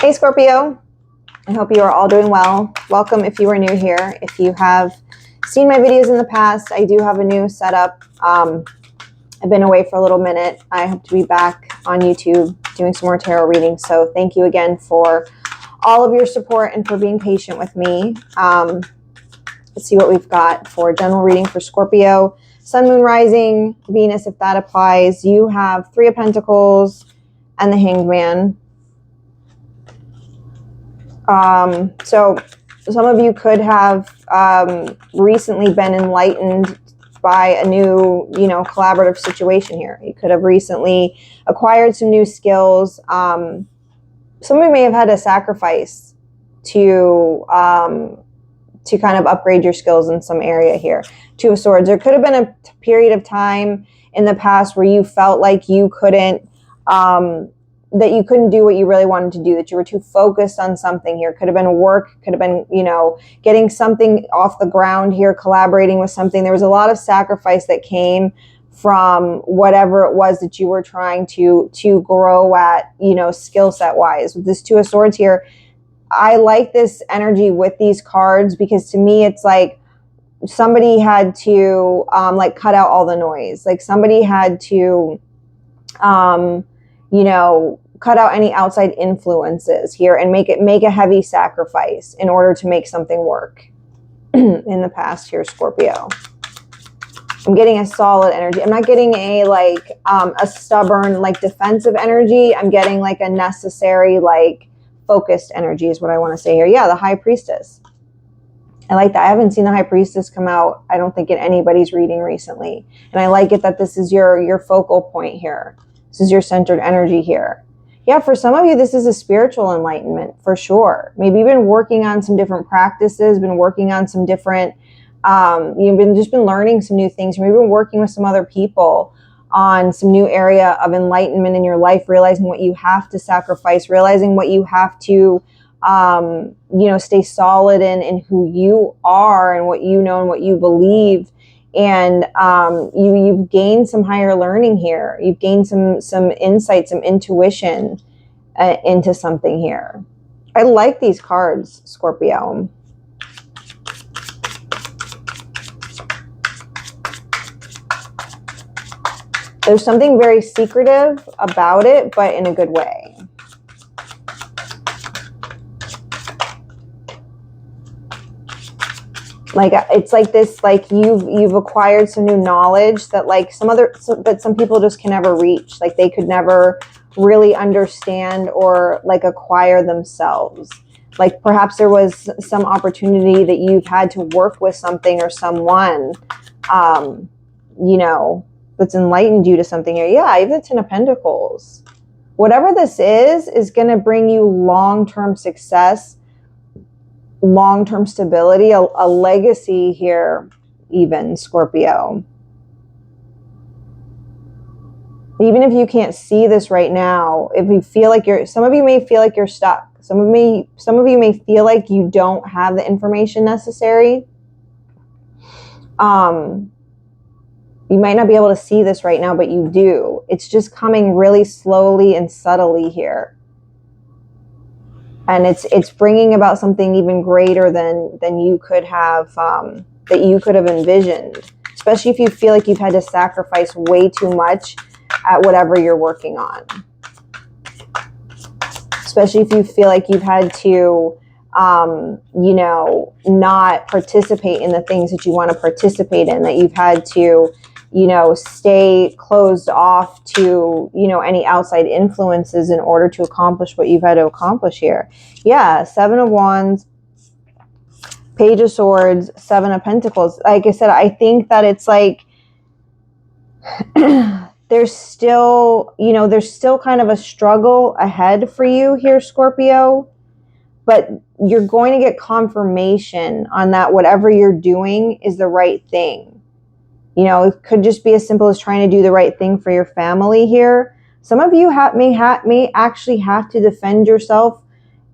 Hey Scorpio, I hope you are all doing well. Welcome if you are new here. If you have seen my videos in the past, I do have a new setup. I've been away for a little minute. I hope to be back on YouTube doing some more tarot readings. So thank you again for all of your support and for being patient with me. Let's see what we've got for general reading for Scorpio. Sun, Moon, Rising, Venus, if that applies. You have Three of Pentacles and the Hanged Man. So some of you could have recently been enlightened by a new, collaborative situation here. You could have recently acquired some new skills. Some of you may have had to sacrifice to kind of upgrade your skills in some area here. Two of Swords. There could have been a period of time in the past where you felt like you couldn't do what you really wanted to do, that you were too focused on something here. Could have been work, could have been, getting something off the ground here, collaborating with something. There was a lot of sacrifice that came from whatever it was that you were trying to grow at, skill set wise. With this Two of Swords here, I like this energy with these cards because to me it's like somebody had to cut out all the noise. Like somebody had to cut out any outside influences here and make a heavy sacrifice in order to make something work in the past here, Scorpio. I'm getting a solid energy. I'm not getting a stubborn, defensive energy. I'm getting a necessary, focused energy is what I want to say here. Yeah, the High Priestess. I like that. I haven't seen the High Priestess come out, I don't think, in anybody's reading recently. And I like it that this is your focal point here. This is your centered energy here. Yeah, for some of you, this is a spiritual enlightenment for sure. Maybe you've been working on some different practices, been working on some different, you've been learning some new things. Maybe you've been working with some other people on some new area of enlightenment in your life, realizing what you have to sacrifice, realizing what you have to, stay solid in who you are and what you know and what you believe. And you've gained some higher learning here. You've gained some insight, some intuition into something here. I like these cards, Scorpio. There's something very secretive about it, but in a good way. It's like this, you've acquired some new knowledge that some people just can never reach. They could never really understand or acquire themselves. Perhaps there was some opportunity that you've had to work with something or someone, that's enlightened you to something here. Yeah, even the Ten of Pentacles. Whatever this is going to bring you long-term success, long-term stability, a legacy here, even, Scorpio. Even if you can't see this right now, if you feel like some of you may feel like you're stuck. Some of you may feel like you don't have the information necessary. You might not be able to see this right now, but you do. It's just coming really slowly and subtly here. And it's bringing about something even greater than you could have, that you could have envisioned. Especially if you feel like you've had to sacrifice way too much at whatever you're working on. Especially if you feel like you've had to, not participate in the things that you want to participate in. That you've had to, stay closed off to, any outside influences in order to accomplish what you've had to accomplish here. Yeah, Seven of Wands, Page of Swords, Seven of Pentacles. Like I said, I think that it's there's still kind of a struggle ahead for you here, Scorpio, but you're going to get confirmation on that whatever you're doing is the right thing. It could just be as simple as trying to do the right thing for your family here. Some of you may actually have to defend yourself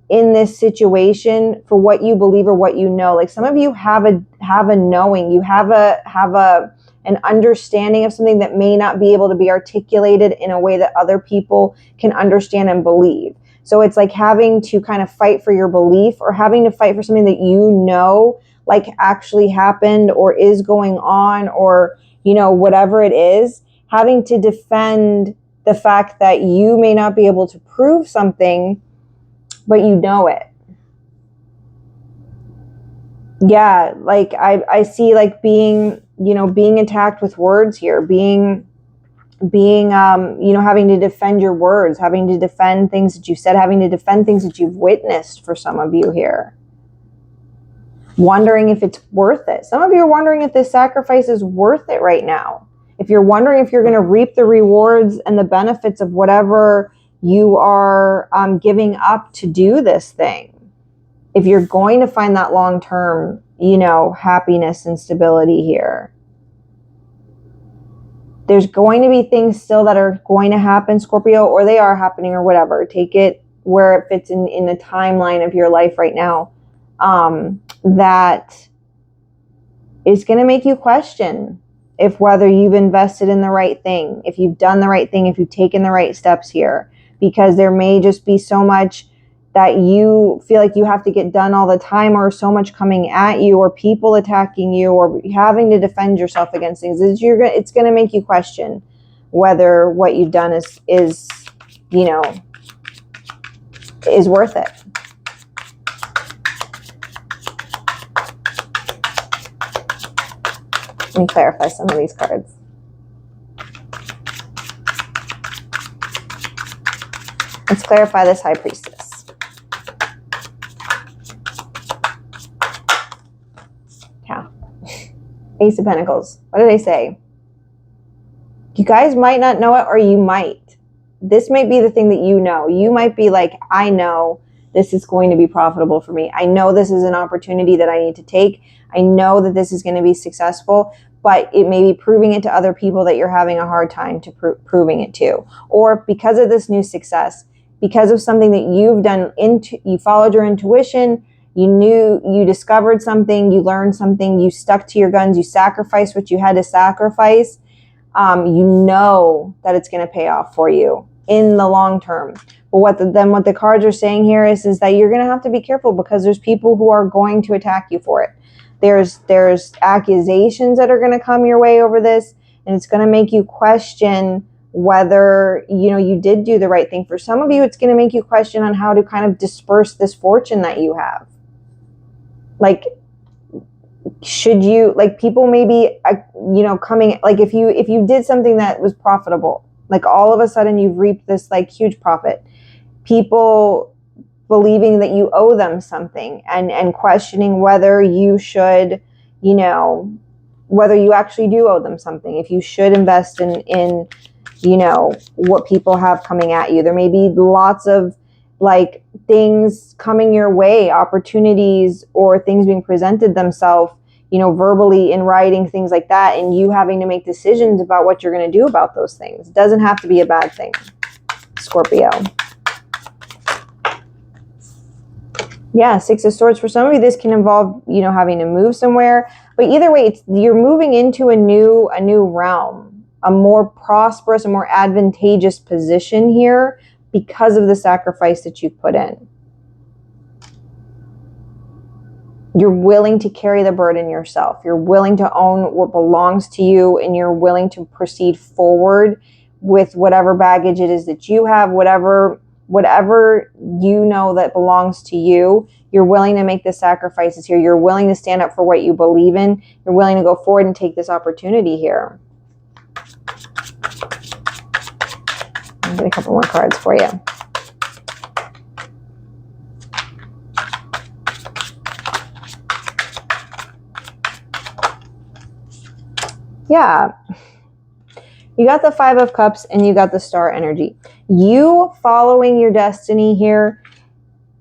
in this situation for what you believe or what you know. Some of you have a knowing. You have an understanding of something that may not be able to be articulated in a way that other people can understand and believe. So it's like having to kind of fight for your belief, or having to fight for something that you know, like actually happened or is going on, or, you know, whatever it is, having to defend the fact that you may not be able to prove something, but you know it. Yeah, like I see like being, you know, being attacked with words here, being you know, having to defend your words, having to defend things that you said, having to defend things that you've witnessed for some of you here. Wondering if it's worth it. Some of you are wondering if this sacrifice is worth it right now. If you're wondering if you're going to reap the rewards and the benefits of whatever you are giving up to do this thing. If you're going to find that long-term, you know, happiness and stability here. There's going to be things still that are going to happen, Scorpio, or they are happening or whatever. Take it where it fits in the timeline of your life right now. That is going to make you question if whether you've invested in the right thing, if you've done the right thing, if you've taken the right steps here. Because there may just be so much that you feel like you have to get done all the time, or so much coming at you, or people attacking you, or having to defend yourself against things. It's going to make you question whether what you've done is you know, is worth it. Let me clarify some of these cards. Let's clarify this High Priestess. Yeah. Ace of Pentacles. What did I say? You guys might not know it, or you might. This might be the thing that you know. You might be like, I know this is going to be profitable for me. I know this is an opportunity that I need to take. I know that this is going to be successful, but it may be proving it to other people that you're having a hard time to proving it to. Or because of this new success, because of something that you've done, you followed your intuition, you knew, you discovered something, you learned something, you stuck to your guns, you sacrificed what you had to sacrifice. You know that it's going to pay off for you in the long term. But what the cards are saying here is that you're going to have to be careful, because there's people who are going to attack you for it. There's accusations that are going to come your way over this, and it's going to make you question whether, you know, you did do the right thing. For some of you, it's going to make you question on how to kind of disperse this fortune that you have. Like, should you, like, people maybe, you know, coming, like, if you did something that was profitable, like all of a sudden you've reaped this like huge profit, people believing that you owe them something, and questioning whether you should, you know, whether you actually do owe them something, if you should invest in you know, what people have coming at you. There may be lots of like things coming your way, opportunities or things being presented themselves, you know, verbally, in writing, things like that, and you having to make decisions about what you're going to do about those things. It doesn't have to be a bad thing, Scorpio. Yeah, Six of Swords. For some of you, this can involve, you know, having to move somewhere. But either way, you're moving into a new realm, a more prosperous, a more advantageous position here because of the sacrifice that you've put in. You're willing to carry the burden yourself. You're willing to own what belongs to you, and you're willing to proceed forward with whatever baggage it is that you have, whatever you know that belongs to you. You're willing to make the sacrifices here. You're willing to stand up for what you believe in. You're willing to go forward and take this opportunity here. I'll get a couple more cards for you. Yeah. You got the Five of Cups and you got the Star energy. You following your destiny here,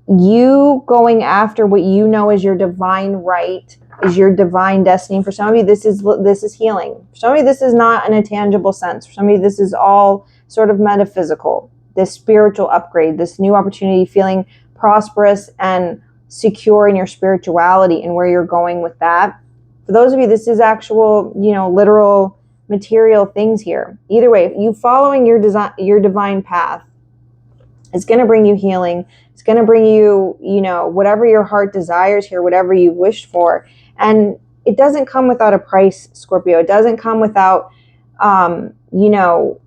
you going after what you know is your divine right, is your divine destiny. For some of you, this is healing. For some of you, this is not in a tangible sense. For some of you, this is all sort of metaphysical. This spiritual upgrade, this new opportunity, feeling prosperous and secure in your spirituality and where you're going with that. For those of you, this is actual, you know, literal material things here. Either way, you following your divine path, It's going to bring you healing. It's going to bring you, you know, whatever your heart desires here, whatever you wished for. And it doesn't come without a price, Scorpio. It doesn't come without, you know,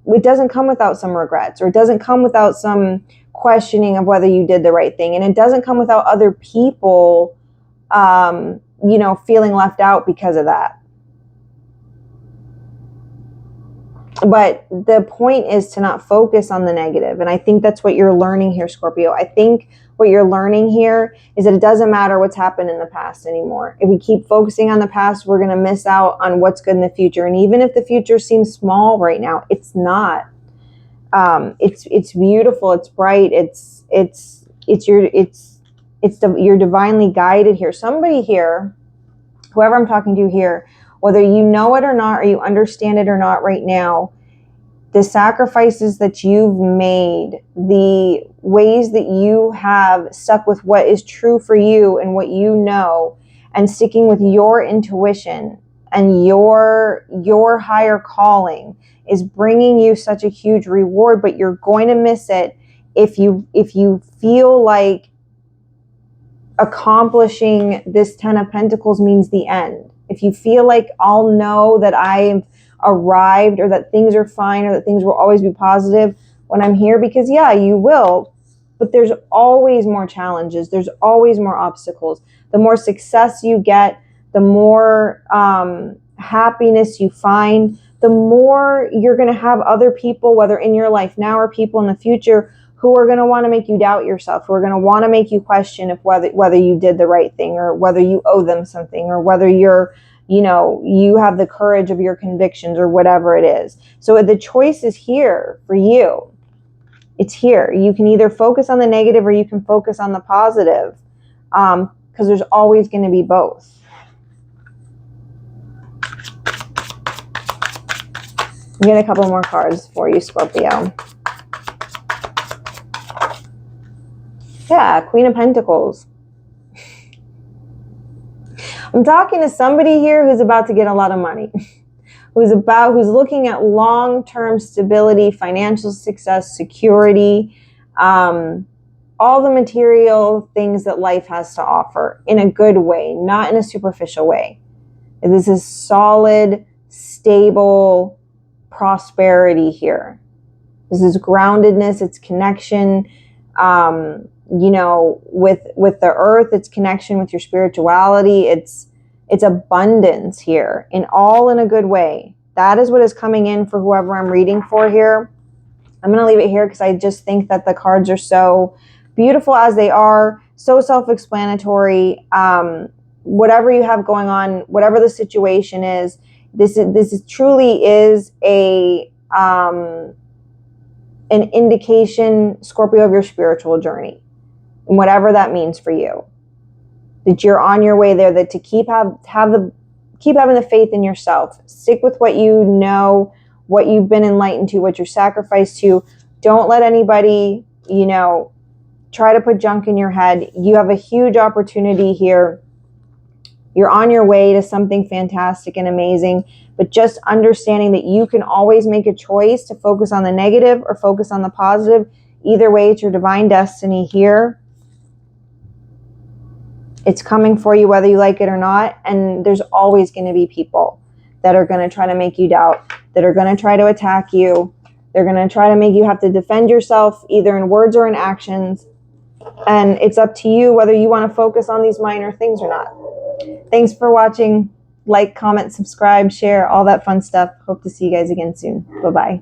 it doesn't come without some regrets, or it doesn't come without some questioning of whether you did the right thing. And it doesn't come without other people, you know, feeling left out because of that. But the point is to not focus on the negative. And I think that's what you're learning here, Scorpio. I think what you're learning here is that it doesn't matter what's happened in the past anymore. If we keep focusing on the past, we're going to miss out on what's good in the future. And even if the future seems small right now, it's not. It's beautiful. It's bright. You're divinely guided here. Somebody here, whoever I'm talking to here, whether you know it or not, or you understand it or not right now, the sacrifices that you've made, the ways that you have stuck with what is true for you and what you know, and sticking with your intuition and your higher calling is bringing you such a huge reward, but you're going to miss it if you feel like accomplishing this 10 of Pentacles means the end. If you feel like I'll know that I've arrived, or that things are fine, or that things will always be positive when I'm here, because yeah, you will, but there's always more challenges. There's always more obstacles. The more success you get, the more happiness you find, the more you're going to have other people, whether in your life now or people in the future, who are going to want to make you doubt yourself, who are going to want to make you question if whether you did the right thing, or whether you owe them something, or whether you're, you know, you have the courage of your convictions, or whatever it is. So the choice is here for you. It's here. You can either focus on the negative, or you can focus on the positive, because there's always going to be both. Get a couple more cards for you, Scorpio. Yeah, Queen of Pentacles. I'm talking to somebody here who's about to get a lot of money, who's looking at long-term stability, financial success, security, all the material things that life has to offer in a good way, not in a superficial way. This is solid, stable prosperity here. This is groundedness, it's connection, you know, with the earth, it's connection with your spirituality, it's abundance here, in a good way. That is what is coming in for whoever I'm reading for here. I'm going to leave it here because I just think that the cards are so beautiful as they are, so self-explanatory. Whatever you have going on, whatever the situation is, this truly is an indication, Scorpio, of your spiritual journey, and whatever that means for you. That you're on your way there. That to keep having the faith in yourself. Stick with what you know, what you've been enlightened to, what you're sacrificed to. Don't let anybody, you know, try to put junk in your head. You have a huge opportunity here. You're on your way to something fantastic and amazing, but just understanding that you can always make a choice to focus on the negative or focus on the positive. Either way, it's your divine destiny here. It's coming for you whether you like it or not, and there's always going to be people that are going to try to make you doubt, that are going to try to attack you. They're going to try to make you have to defend yourself either in words or in actions, and it's up to you whether you want to focus on these minor things or not. Thanks for watching. Like, comment, subscribe, share, all that fun stuff. Hope to see you guys again soon. Bye-bye.